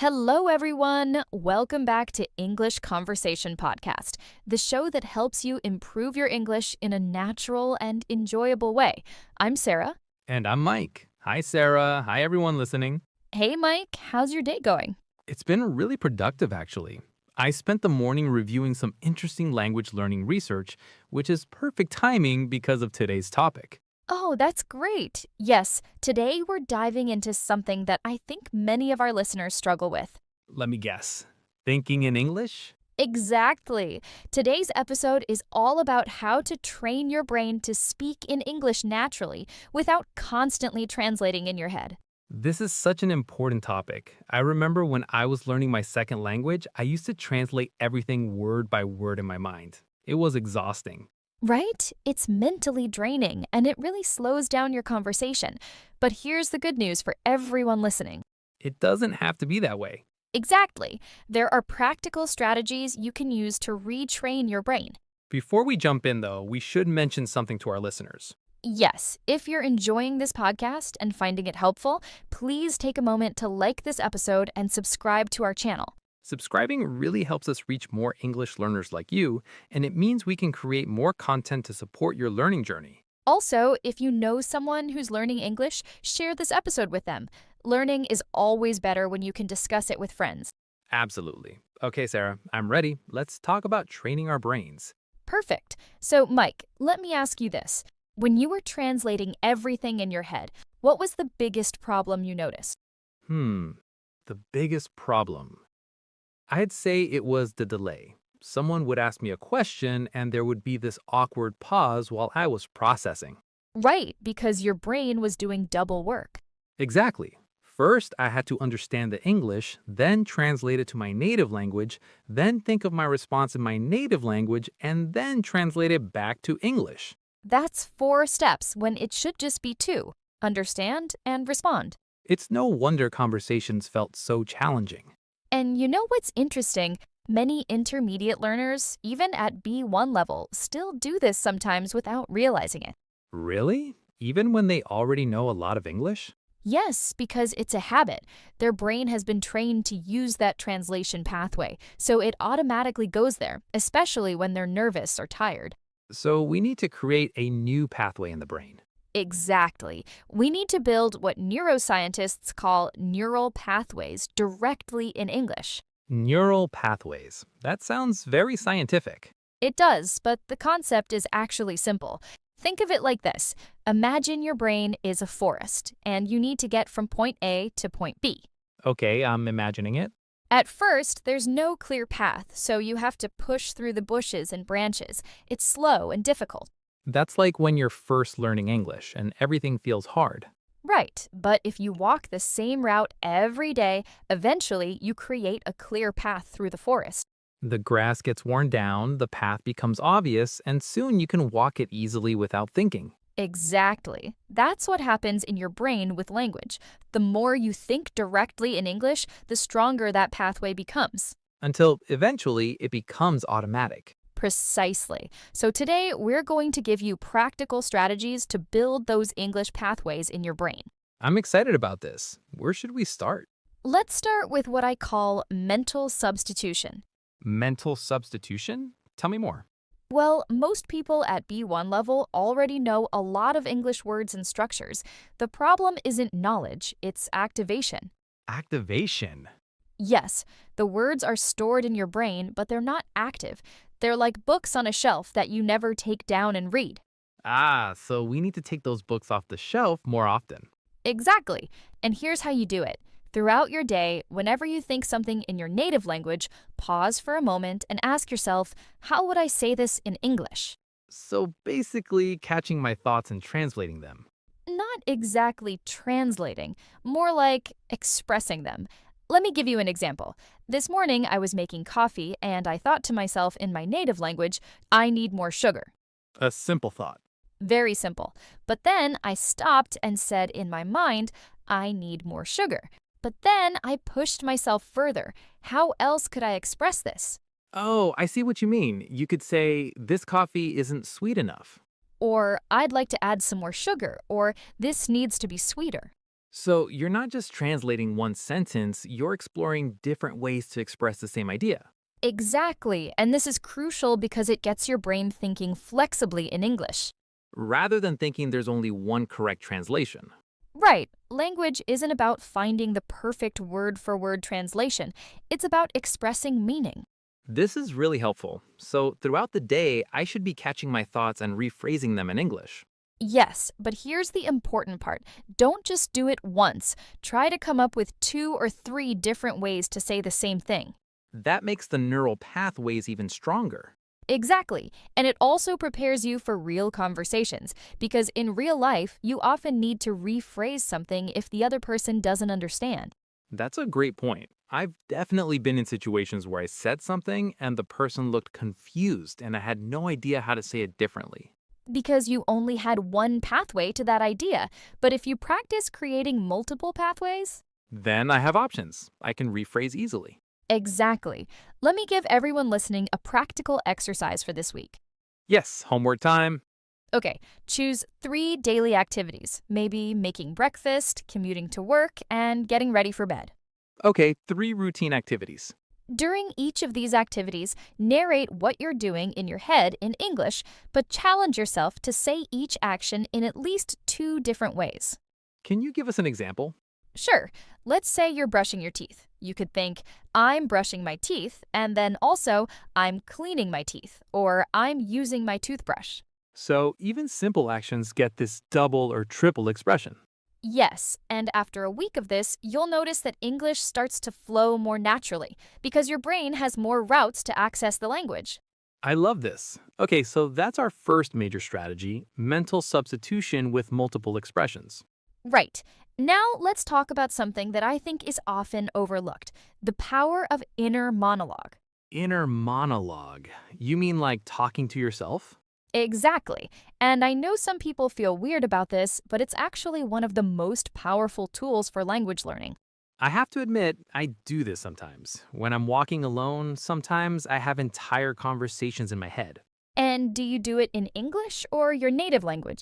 Hello, everyone. Welcome back to English Conversation Podcast, the show that helps you improve your English in a natural and enjoyable way. I'm Sarah. And I'm Mike. Hi, Sarah. Hi, everyone listening. Hey, Mike. How's your day going? It's been really productive, actually. I spent the morning reviewing some interesting language learning research, which is perfect timing because of today's topic. Oh, that's great. Yes, today we're diving into something that I think many of our listeners struggle with. Let me guess. Thinking in English? Exactly. Today's episode is all about how to train your brain to speak in English naturally without constantly translating in your head. This is such an important topic. I remember when I was learning my second language, I used to translate everything word by word in my mind. It was exhausting. Right? It's mentally draining and it really slows down your conversation. But here's the good news for everyone listening. It doesn't have to be that way. Exactly. There are practical strategies you can use to retrain your brain. Before we jump in, though, we should mention something to our listeners. Yes, if you're enjoying this podcast and finding it helpful, please take a moment to like this episode and subscribe to our channel. Subscribing really helps us reach more English learners like you, and it means we can create more content to support your learning journey. Also, if you know someone who's learning English, share this episode with them. Learning is always better when you can discuss it with friends. Absolutely. Okay, Sarah, I'm ready. Let's talk about training our brains. Perfect. So, Mike, let me ask you this. When you were translating everything in your head, what was the biggest problem you noticed? The biggest problem. I'd say it was the delay. Someone would ask me a question, and there would be this awkward pause while I was processing. Right, because your brain was doing double work. Exactly. First, I had to understand the English, then translate it to my native language, then think of my response in my native language, and then translate it back to English. That's 4 steps when it should just be 2. Understand and respond. It's no wonder conversations felt so challenging. And you know what's interesting? Many intermediate learners, even at B1 level, still do this sometimes without realizing it. Really? Even when they already know a lot of English? Yes, because it's a habit. Their brain has been trained to use that translation pathway, so it automatically goes there, especially when they're nervous or tired. So we need to create a new pathway in the brain. Exactly. We need to build what neuroscientists call neural pathways directly in English. Neural pathways. That sounds very scientific. It does, but the concept is actually simple. Think of it like this. Imagine your brain is a forest, and you need to get from point A to point B. Okay, I'm imagining it. At first, there's no clear path, so you have to push through the bushes and branches. It's slow and difficult. That's like when you're first learning English and everything feels hard. Right, but if you walk the same route every day, eventually you create a clear path through the forest. The grass gets worn down, the path becomes obvious, and soon you can walk it easily without thinking. Exactly. That's what happens in your brain with language. The more you think directly in English, the stronger that pathway becomes. Until eventually it becomes automatic. Precisely. So today, we're going to give you practical strategies to build those English pathways in your brain. I'm excited about this. Where should we start? Let's start with what I call mental substitution. Mental substitution? Tell me more. Well, most people at B1 level already know a lot of English words and structures. The problem isn't knowledge, it's activation. Activation. Yes, the words are stored in your brain, but they're not active. They're like books on a shelf that you never take down and read. So we need to take those books off the shelf more often. Exactly. And here's how you do it. Throughout your day, whenever you think something in your native language, pause for a moment and ask yourself, how would I say this in English? So basically catching my thoughts and translating them. Not exactly translating, more like expressing them. Let me give you an example. This morning, I was making coffee and I thought to myself in my native language, I need more sugar. A simple thought. Very simple. But then I stopped and said in my mind, I need more sugar. But then I pushed myself further. How else could I express this? Oh, I see what you mean. You could say, this coffee isn't sweet enough. Or I'd like to add some more sugar, or this needs to be sweeter. So you're not just translating one sentence, you're exploring different ways to express the same idea. Exactly, and this is crucial because it gets your brain thinking flexibly in English. Rather than thinking there's only one correct translation. Right, language isn't about finding the perfect word for word translation, it's about expressing meaning. This is really helpful. So throughout the day, I should be catching my thoughts and rephrasing them in English. Yes, but here's the important part. Don't just do it once. Try to come up with 2 or 3 different ways to say the same thing. That makes the neural pathways even stronger. Exactly. And it also prepares you for real conversations, because in real life, you often need to rephrase something if the other person doesn't understand. That's a great point. I've definitely been in situations where I said something and the person looked confused and I had no idea how to say it differently. Because you only had one pathway to that idea. But if you practice creating multiple pathways, Then I have options. I can rephrase easily. exactly. Let me give everyone listening a practical exercise for this week. Yes, homework time. Okay, choose 3 daily activities, maybe making breakfast, commuting to work, and getting ready for bed. Okay, 3 routine activities. During each of these activities, narrate what you're doing in your head in English, but challenge yourself to say each action in at least 2 different ways. Can you give us an example? Sure, let's say you're brushing your teeth. You could think, I'm brushing my teeth, and then also, I'm cleaning my teeth, or I'm using my toothbrush. So even simple actions get this double or triple expression. Yes, and after a week of this, you'll notice that English starts to flow more naturally because your brain has more routes to access the language. I love this. Okay, so that's our first major strategy, mental substitution with multiple expressions. Right. Now let's talk about something that I think is often overlooked, the power of inner monologue. Inner monologue. You mean like talking to yourself? Exactly. And I know some people feel weird about this, but it's actually one of the most powerful tools for language learning. I have to admit, I do this sometimes. When I'm walking alone, sometimes I have entire conversations in my head. And do you do it in English or your native language?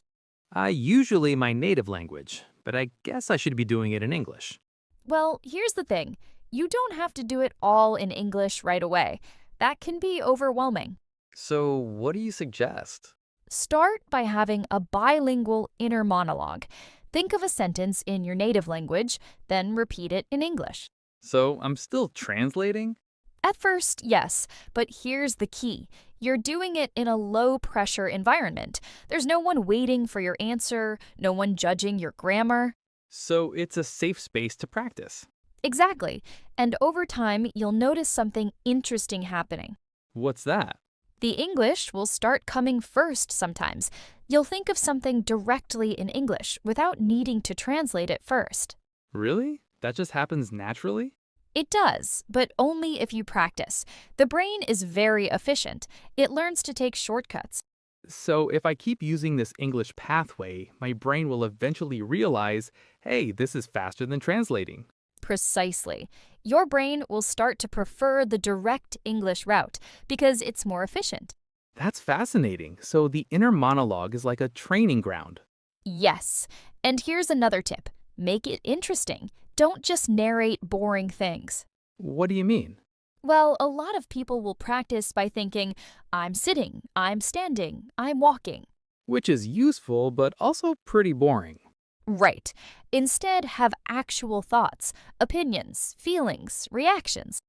Usually my native language, but I guess I should be doing it in English. Well, here's the thing. You don't have to do it all in English right away. That can be overwhelming. So, what do you suggest? Start by having a bilingual inner monologue. Think of a sentence in your native language, then repeat it in English. So, I'm still translating? At first, yes, but here's the key. You're doing it in a low-pressure environment. There's no one waiting for your answer, no one judging your grammar. So, it's a safe space to practice. Exactly. And over time, you'll notice something interesting happening. What's that? The English will start coming first sometimes. You'll think of something directly in English without needing to translate it first. Really? That just happens naturally? It does, but only if you practice. The brain is very efficient. It learns to take shortcuts. So, if I keep using this English pathway, my brain will eventually realize, hey, this is faster than translating. Precisely. Your brain will start to prefer the direct English route because it's more efficient. That's fascinating. So, the inner monologue is like a training ground. Yes. And here's another tip. Make it interesting. Don't just narrate boring things. What do you mean? Well, a lot of people will practice by thinking, I'm sitting, I'm standing, I'm walking. Which is useful, but also pretty boring. Right. Instead, have actual thoughts, opinions, feelings, reactions.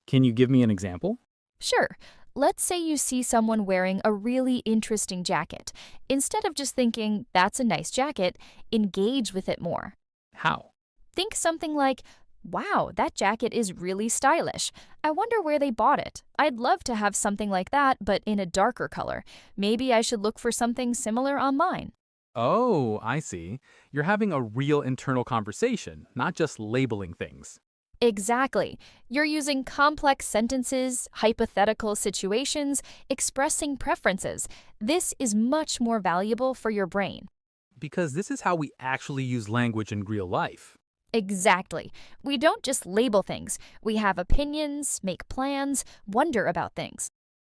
Can you give me an example? Sure. Let's say you see someone wearing a really interesting jacket. Instead of just thinking, that's a nice jacket, engage with it more. How? Think something like, wow, that jacket is really stylish. I wonder where they bought it. I'd love to have something like that, but in a darker color. Maybe I should look for something similar online. Oh, I see. You're having a real internal conversation, not just labeling things. Exactly. You're using complex sentences, hypothetical situations, expressing preferences. This is much more valuable for your brain. Because this is how we actually use language in real life. Exactly. We don't just label things. We have opinions, make plans, wonder about things.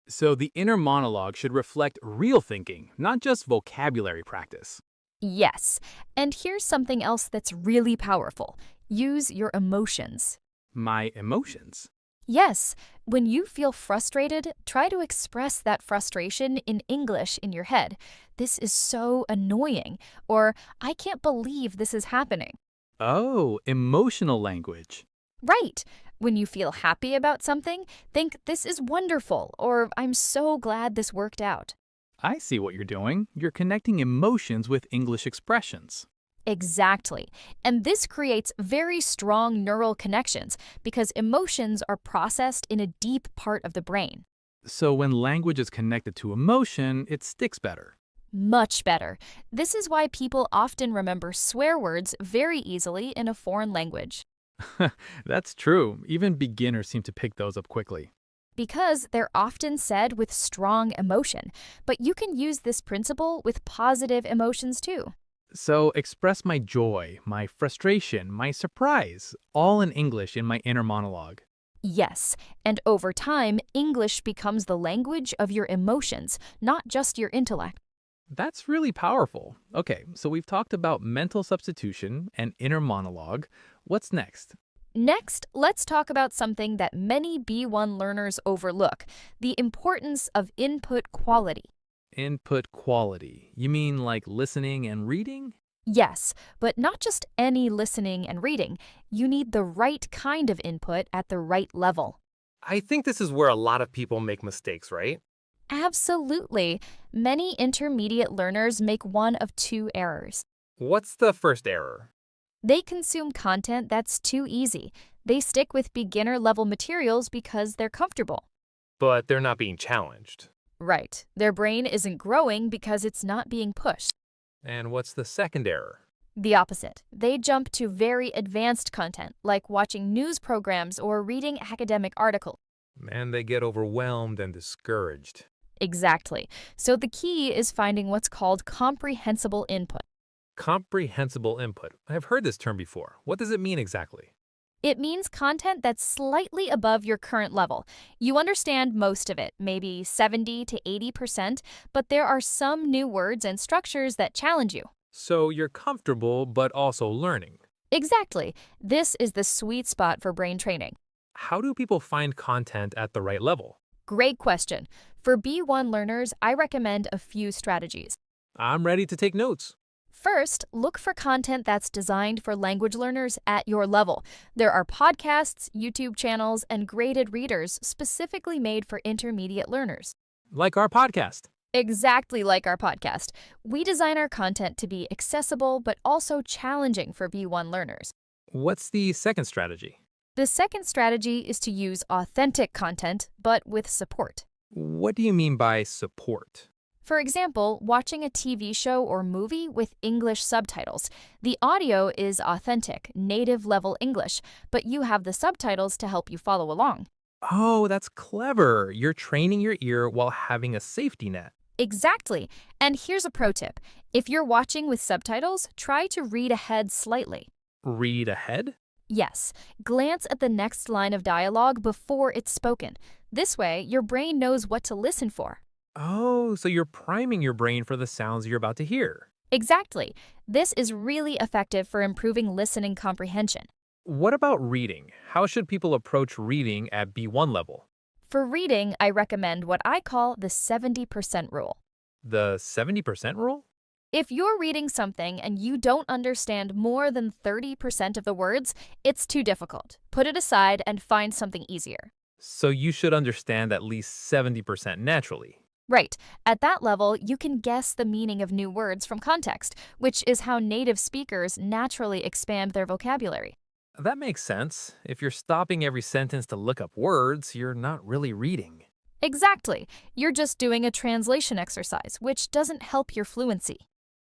So the inner monologue should reflect real thinking, not just vocabulary practice. Yes. And here's something else that's really powerful. Use your emotions. My emotions. Yes, when you feel frustrated, try to express that frustration in English in your head. This is so annoying. Or, I can't believe this is happening. Oh, emotional language. Right. When you feel happy about something, think this is wonderful or I'm so glad this worked out. I see what you're doing. You're connecting emotions with English expressions. Exactly. And this creates very strong neural connections because emotions are processed in a deep part of the brain. So when language is connected to emotion, it sticks better. Much better. This is why people often remember swear words very easily in a foreign language That's true. Even beginners seem to pick those up quickly. because they're often said with strong emotion. But you can use this principle with positive emotions too. So express my joy, my frustration, my surprise, all in English in my inner monologue. Yes, and over time, English becomes the language of your emotions, not just your intellect. That's really powerful. Okay, so we've talked about mental substitution and inner monologue. What's next? Next, let's talk about something that many B1 learners overlook the importance of input quality. Input quality. You mean like listening and reading? Yes, but not just any listening and reading. You need the right kind of input at the right level. I think this is where a lot of people make mistakes, right? Absolutely. Many intermediate learners make one of two errors. What's the first error? They consume content that's too easy. They stick with beginner level materials because they're comfortable. But they're not being challenged. Right. Their brain isn't growing because it's not being pushed. And what's the second error? The opposite. They jump to very advanced content, like watching news programs or reading academic articles. And they get overwhelmed and discouraged. Exactly. So the key is finding what's called comprehensible input. Comprehensible input. I've heard this term before. What does it mean exactly? It means content that's slightly above your current level. You understand most of it, maybe 70 to 80%, but there are some new words and structures that challenge you. So you're comfortable, but also learning. Exactly. This is the sweet spot for brain training. How do people find content at the right level? Great question. For B1 learners, I recommend a few strategies. I'm ready to take notes. First, look for content that's designed for language learners at your level. There are podcasts, YouTube channels, and graded readers specifically made for intermediate learners. Like our podcast. Exactly like our podcast. We design our content to be accessible but also challenging for B1 learners. What's the second strategy? The second strategy is to use authentic content, but with support. What do you mean by support? For example, watching a TV show or movie with English subtitles. The audio is authentic, native level English, but you have the subtitles to help you follow along. Oh, that's clever. You're training your ear while having a safety net. Exactly. And here's a pro tip. If you're watching with subtitles, try to read ahead slightly. Read ahead? Yes, glance at the next line of dialogue before it's spoken. This way, your brain knows what to listen for. Oh, so you're priming your brain for the sounds you're about to hear. Exactly. This is really effective for improving listening comprehension. What about reading? How should people approach reading at B1 level? For reading, I recommend what I call the 70% rule. The 70% rule? If you're reading something and you don't understand more than 30% of the words, it's too difficult. Put it aside and find something easier. So you should understand at least 70% naturally. Right. At that level, you can guess the meaning of new words from context, which is how native speakers naturally expand their vocabulary. That makes sense. If you're stopping every sentence to look up words, you're not really reading. Exactly. You're just doing a translation exercise, which doesn't help your fluency.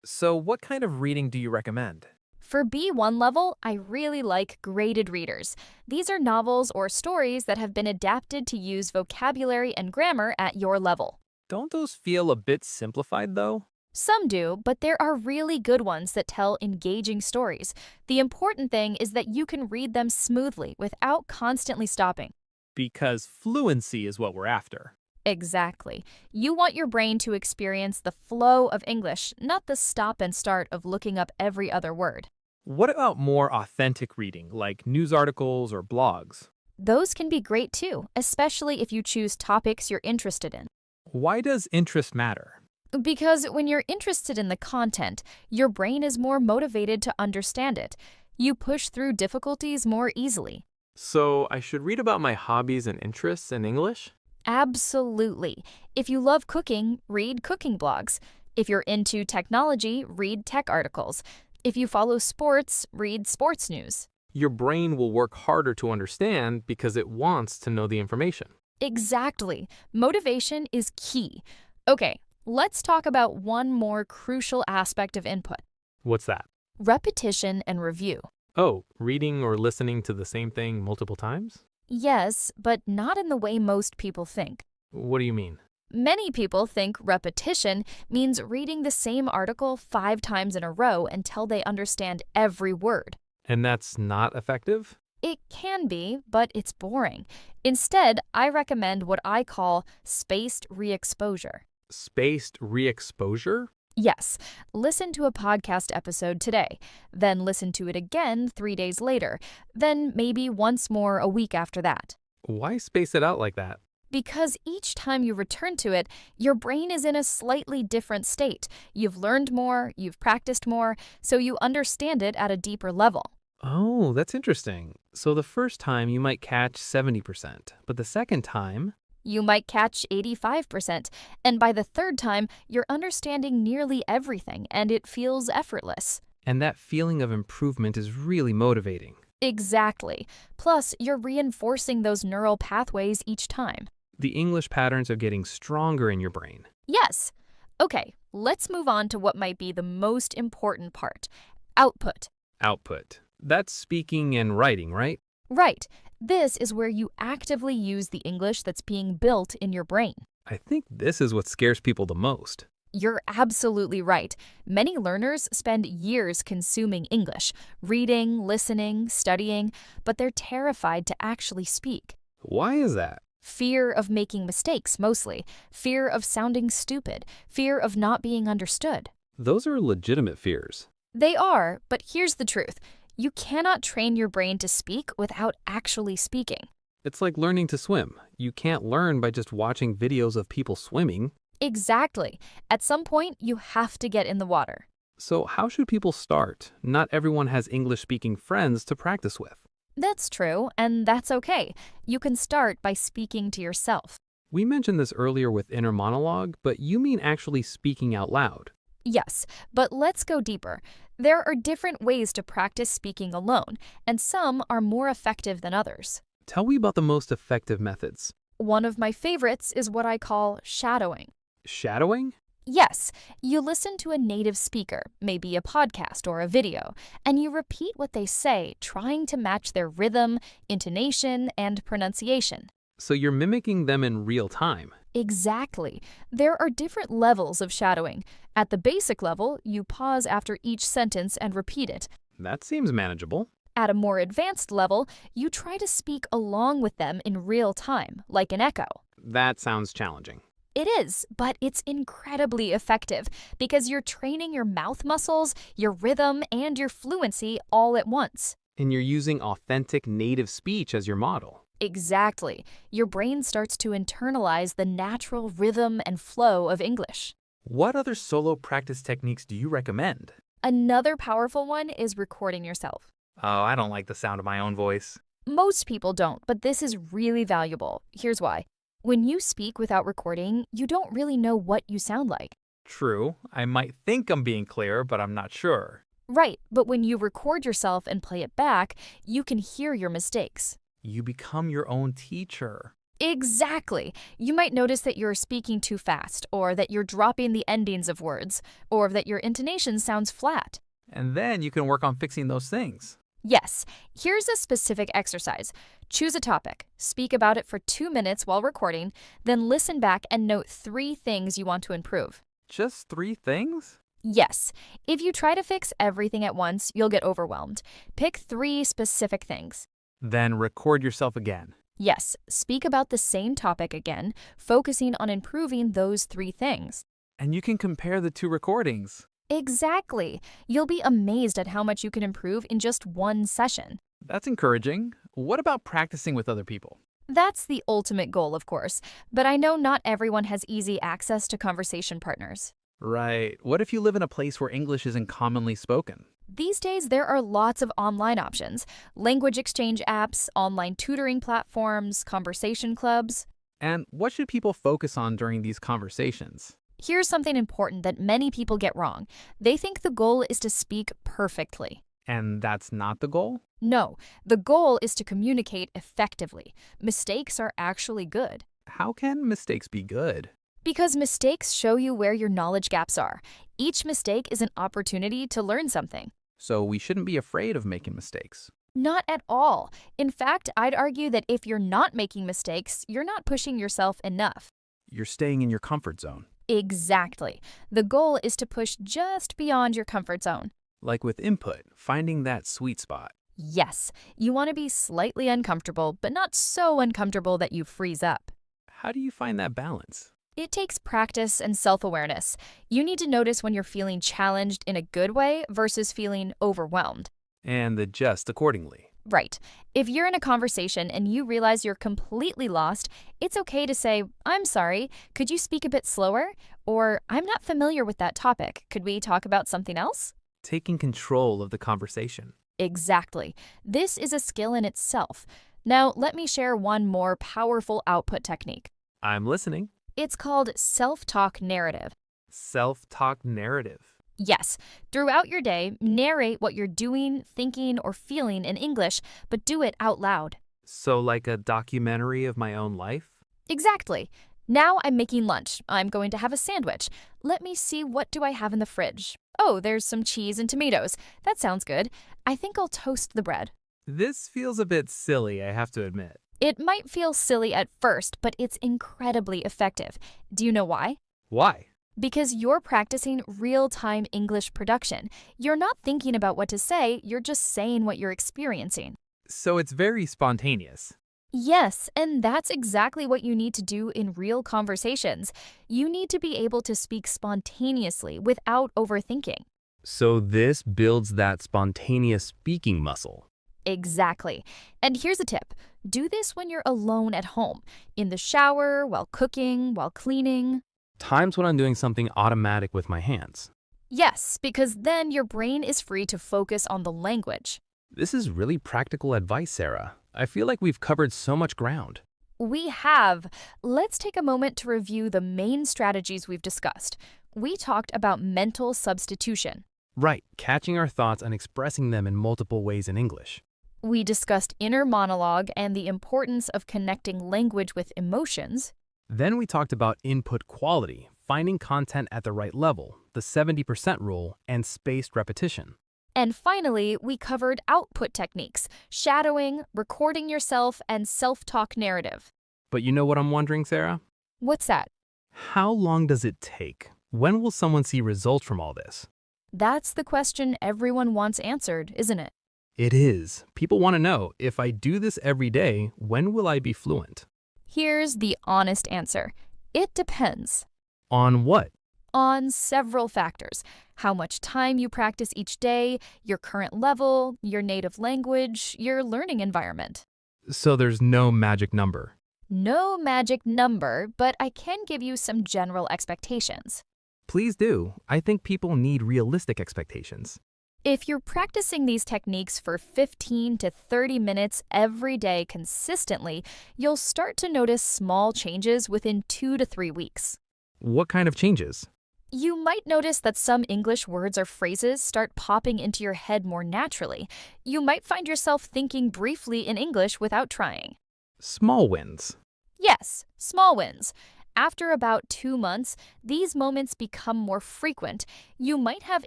So what kind of reading do you recommend? For B1 level, I really like graded readers. These are novels or stories that have been adapted to use vocabulary and grammar at your level. Don't those feel a bit simplified, though? Some do, but there are really good ones that tell engaging stories. The important thing is that you can read them smoothly without constantly stopping. Because fluency is what we're after. Exactly. You want your brain to experience the flow of English, not the stop and start of looking up every other word. What about more authentic reading, like news articles or blogs? Those can be great too, especially if you choose topics you're interested in. Why does interest matter? Because when you're interested in the content, your brain is more motivated to understand it. You push through difficulties more easily. So I should read about my hobbies and interests in English? Absolutely. If you love cooking, read cooking blogs. If you're into technology, read tech articles. If you follow sports, read sports news. Your brain will work harder to understand because it wants to know the information. Exactly. Motivation is key. Okay, let's talk about one more crucial aspect of input: What's that? repetition and review. Oh, reading or listening to the same thing multiple times? Yes, but not in the way most people think. What do you mean? Many people think repetition means reading the same article 5 times in a row until they understand every word. And that's not effective? It can be, but it's boring. Instead, I recommend what I call spaced re-exposure. Spaced re-exposure? Yes, listen to a podcast episode today, then listen to it again 3 days later, then maybe once more a week after that. Why space it out like that? Because each time you return to it, your brain is in a slightly different state. You've learned more, you've practiced more, so you understand it at a deeper level. Oh, that's interesting. So the first time you might catch 70%, but the second time... You might catch 85%, and by the third time, you're understanding nearly everything, and it feels effortless. And that feeling of improvement is really motivating. Exactly. Plus, you're reinforcing those neural pathways each time. The English patterns are getting stronger in your brain. Yes. Okay, let's move on to what might be the most important part: output. Output. That's speaking and writing, right? Right. This is where you actively use the English that's being built in your brain. I think this is what scares people the most. You're absolutely right. Many learners spend years consuming English, reading, listening, studying, but they're terrified to actually speak. Why is that? Fear of making mistakes, mostly. Fear of sounding stupid. Fear of not being understood. Those are legitimate fears. They are, but here's the truth. You cannot train your brain to speak without actually speaking. It's like learning to swim. You can't learn by just watching videos of people swimming. Exactly. At some point, you have to get in the water. So how should people start? Not everyone has English-speaking friends to practice with. That's true, and that's okay. You can start by speaking to yourself. We mentioned this earlier with inner monologue, but you mean actually speaking out loud. Yes, but let's go deeper. There are different ways to practice speaking alone, and some are more effective than others. Tell me about the most effective methods. One of my favorites is what I call shadowing. Shadowing? Yes, you listen to a native speaker, maybe a podcast or a video, and you repeat what they say, trying to match their rhythm, intonation, and pronunciation. So you're mimicking them in real time. Exactly. There are different levels of shadowing. At the basic level, you pause after each sentence and repeat it. That seems manageable. At a more advanced level, you try to speak along with them in real time, like an echo. That sounds challenging. It is, but it's incredibly effective because you're training your mouth muscles, your rhythm, and your fluency all at once. And you're using authentic native speech as your model. Exactly. Your brain starts to internalize the natural rhythm and flow of English. What other solo practice techniques do you recommend? Another powerful one is recording yourself. Oh, I don't like the sound of my own voice. Most people don't, but this is really valuable. Here's why. When you speak without recording, you don't really know what you sound like. True, I might think I'm being clear, but I'm not sure. Right, but when you record yourself and play it back, you can hear your mistakes. You become your own teacher. Exactly. You might notice that you're speaking too fast, or that you're dropping the endings of words, or that your intonation sounds flat. And then you can work on fixing those things. Yes, here's a specific exercise. Choose a topic, speak about it for 2 minutes while recording, then listen back and note 3 things you want to improve. Just 3 things? Yes, if you try to fix everything at once, you'll get overwhelmed. Pick 3 specific things. Then record yourself again. Yes, speak about the same topic again, focusing on improving those three things. And you can compare the two recordings. Exactly. You'll be amazed at how much you can improve in just one session. That's encouraging. What about practicing with other people? That's the ultimate goal, of course, but I know not everyone has easy access to conversation partners. Right. What if you live in a place where English isn't commonly spoken? These days, there are lots of online options, language exchange apps, online tutoring platforms, conversation clubs. And what should people focus on during these conversations? Here's something important that many people get wrong. They think the goal is to speak perfectly. And that's not the goal? No, the goal is to communicate effectively. Mistakes are actually good. How can mistakes be good? Because mistakes show you where your knowledge gaps are. Each mistake is an opportunity to learn something. So we shouldn't be afraid of making mistakes. Not at all. In fact, I'd argue that if you're not making mistakes, you're not pushing yourself enough. You're staying in your comfort zone. Exactly. The goal is to push just beyond your comfort zone. Like with input, finding that sweet spot. Yes, you want to be slightly uncomfortable, but not so uncomfortable that you freeze up. How do you find that balance? It takes practice and self-awareness. You need to notice when you're feeling challenged in a good way versus feeling overwhelmed. And adjust accordingly. Right. If you're in a conversation and you realize you're completely lost, it's okay to say, "I'm sorry, could you speak a bit slower?" Or, "I'm not familiar with that topic. Could we talk about something else?" Taking control of the conversation. Exactly. This is a skill in itself. Now, let me share one more powerful output technique. I'm listening. It's called self-talk narrative. Self-talk narrative. Yes, throughout your day, narrate what you're doing, thinking, or feeling in English, but do it out loud. So like a documentary of my own life? Exactly. Now I'm making lunch. I'm going to have a sandwich. Let me see, what do I have in the fridge? Oh, there's some cheese and tomatoes. That sounds good. I think I'll toast the bread. This feels a bit silly, I have to admit. It might feel silly at first, but it's incredibly effective. Do you know why? Why? Because you're practicing real-time English production. You're not thinking about what to say, you're just saying what you're experiencing. So it's very spontaneous. Yes, and that's exactly what you need to do in real conversations. You need to be able to speak spontaneously without overthinking. So this builds that spontaneous speaking muscle. Exactly. And here's a tip. Do this when you're alone at home, in the shower, while cooking, while cleaning. Times when I'm doing something automatic with my hands. Yes, because then your brain is free to focus on the language. This is really practical advice, Sarah. I feel like we've covered so much ground. We have. Let's take a moment to review the main strategies we've discussed. We talked about mental substitution. Right, catching our thoughts and expressing them in multiple ways in English. We discussed inner monologue and the importance of connecting language with emotions. Then we talked about input quality, finding content at the right level, the 70% rule, and spaced repetition. And finally, we covered output techniques, shadowing, recording yourself, and self-talk narrative. But you know what I'm wondering, Sarah? What's that? How long does it take? When will someone see results from all this? That's the question everyone wants answered, isn't it? It is. People want to know, if I do this every day, when will I be fluent? Here's the honest answer. It depends. On what? On several factors. How much time you practice each day, your current level, your native language, your learning environment. So there's no magic number. No magic number, but I can give you some general expectations. Please do. I think people need realistic expectations. If you're practicing these techniques for 15 to 30 minutes every day consistently, you'll start to notice small changes within 2 to 3 weeks. What kind of changes? You might notice that some English words or phrases start popping into your head more naturally. You might find yourself thinking briefly in English without trying. Small wins. Yes, small wins. After about 2 months, these moments become more frequent. You might have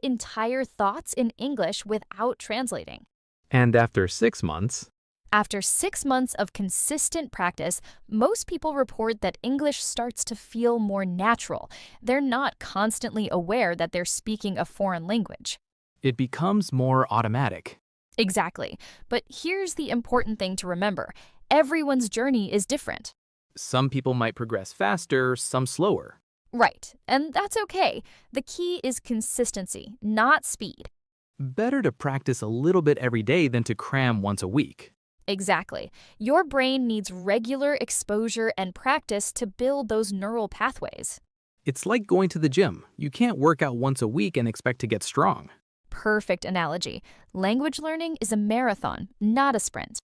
entire thoughts in English without translating. And after 6 months? After 6 months of consistent practice, most people report that English starts to feel more natural. They're not constantly aware that they're speaking a foreign language. It becomes more automatic. Exactly. But here's the important thing to remember. Everyone's journey is different. Some people might progress faster, some slower. Right, and that's okay. The key is consistency, not speed. Better to practice a little bit every day than to cram once a week. Exactly. Your brain needs regular exposure and practice to build those neural pathways. It's like going to the gym. You can't work out once a week and expect to get strong. Perfect analogy. Language learning is a marathon, not a sprint.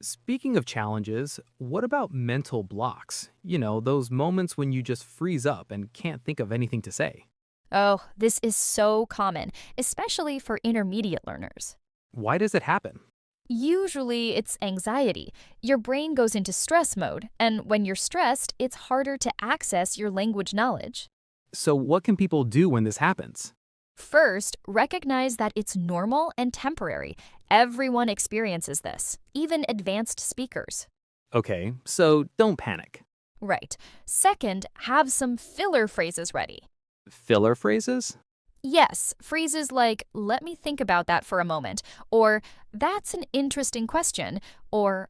Speaking of challenges, what about mental blocks? Those moments when you just freeze up and can't think of anything to say. Oh, this is so common, especially for intermediate learners. Why does it happen? Usually, it's anxiety. Your brain goes into stress mode, and when you're stressed, it's harder to access your language knowledge. So what can people do when this happens? First, recognize that it's normal and temporary. Everyone experiences this, even advanced speakers. Okay, so don't panic. Right. Second, have some filler phrases ready. Filler phrases? Yes, phrases like, let me think about that for a moment, or that's an interesting question, or,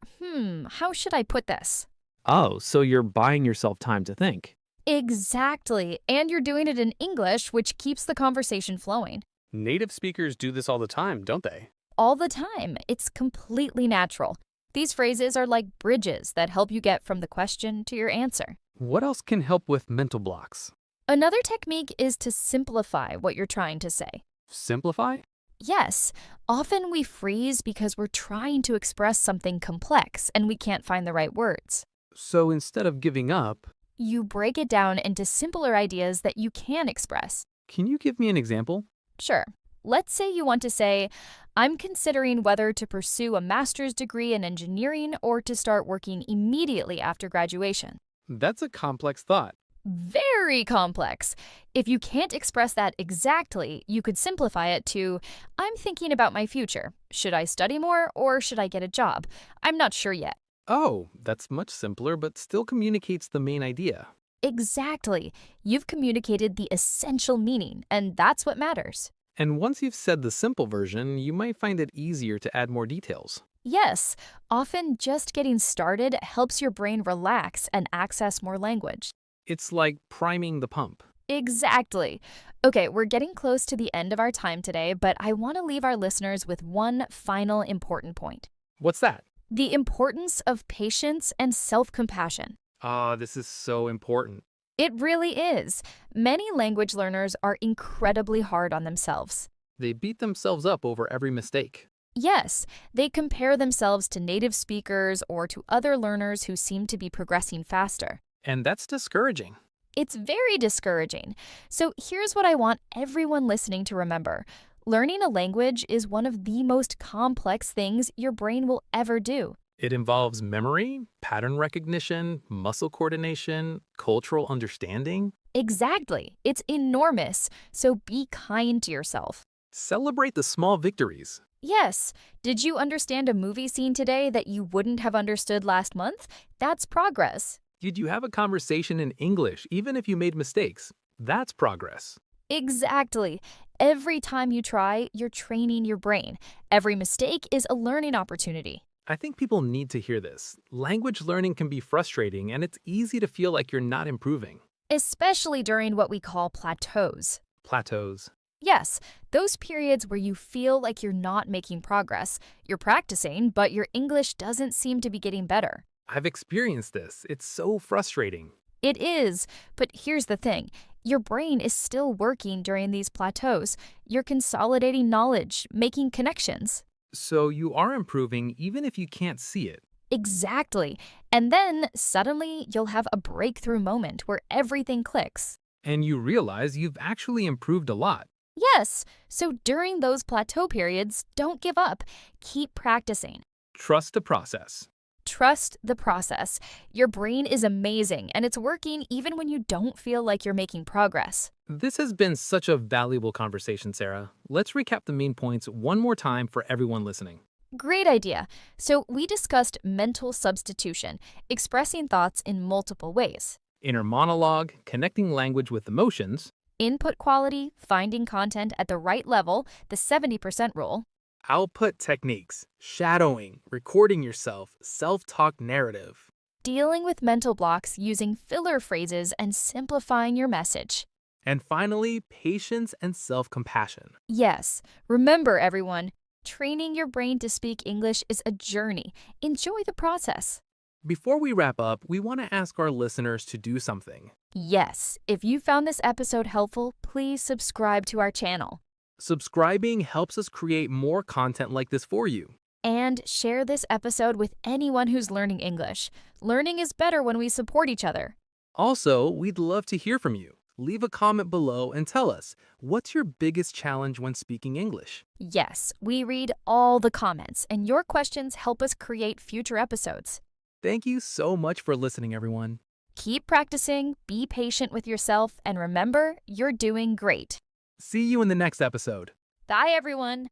how should I put this? Oh, so you're buying yourself time to think. Exactly, and you're doing it in English, which keeps the conversation flowing. Native speakers do this all the time, don't they? All the time. It's completely natural. These phrases are like bridges that help you get from the question to your answer. What else can help with mental blocks? Another technique is to simplify what you're trying to say. Simplify? Yes, often we freeze because we're trying to express something complex and we can't find the right words. So instead of giving up, You break it down into simpler ideas that you can express. can you give me an example? Sure. Let's say you want to say, I'm considering whether to pursue a master's degree in engineering or to start working immediately after graduation. That's a complex thought. Very complex. If you can't express that exactly, you could simplify it to, I'm thinking about my future. Should I study more or should I get a job? I'm not sure yet. Oh, that's much simpler, but still communicates the main idea. Exactly. You've communicated the essential meaning, and that's what matters. And once you've said the simple version, you might find it easier to add more details. Yes, often just getting started helps your brain relax and access more language. It's like priming the pump. Exactly. Okay, we're getting close to the end of our time today, but I want to leave our listeners with one final important point. What's that? The importance of patience and self-compassion. This is so important. It really is. Many language learners are incredibly hard on themselves. They beat themselves up over every mistake. Yes, they compare themselves to native speakers or to other learners who seem to be progressing faster. And that's discouraging. It's very discouraging. So here's what I want everyone listening to remember. Learning a language is one of the most complex things your brain will ever do. It involves memory, pattern recognition, muscle coordination, cultural understanding. Exactly. It's enormous. So be kind to yourself. Celebrate the small victories. Yes. Did you understand a movie scene today that you wouldn't have understood last month? That's progress. Did you have a conversation in English even if you made mistakes? That's progress. Exactly. Every time you try, you're training your brain. Every mistake is a learning opportunity. I think people need to hear this. Language learning can be frustrating, and it's easy to feel like you're not improving. Especially during what we call plateaus. Plateaus. Yes, those periods where you feel like you're not making progress. You're practicing, but your English doesn't seem to be getting better. I've experienced this. It's so frustrating. It is, but here's the thing. Your brain is still working during these plateaus. You're consolidating knowledge, making connections. So you are improving even if you can't see it. Exactly. And then suddenly you'll have a breakthrough moment where everything clicks. And you realize you've actually improved a lot. Yes, so during those plateau periods, don't give up. Keep practicing. Trust the process. Trust the process. Your brain is amazing and it's working even when you don't feel like you're making progress. This has been such a valuable conversation, Sarah. Let's recap the main points one more time for everyone listening. Great idea. So we discussed mental substitution, expressing thoughts in multiple ways. Inner monologue, connecting language with emotions. Input quality, finding content at the right level, the 70% rule. Output techniques, shadowing, recording yourself, self-talk narrative. Dealing with mental blocks using filler phrases and simplifying your message. And finally, patience and self-compassion. Yes, remember everyone, training your brain to speak English is a journey. Enjoy the process. Before we wrap up, we want to ask our listeners to do something. Yes, if you found this episode helpful, please subscribe to our channel. Subscribing helps us create more content like this for you. And share this episode with anyone who's learning English. Learning is better when we support each other. Also, we'd love to hear from you. Leave a comment below and tell us, what's your biggest challenge when speaking English? Yes, we read all the comments, and your questions help us create future episodes. Thank you so much for listening, everyone. Keep practicing, be patient with yourself, and remember, you're doing great. See you in the next episode. Bye, everyone.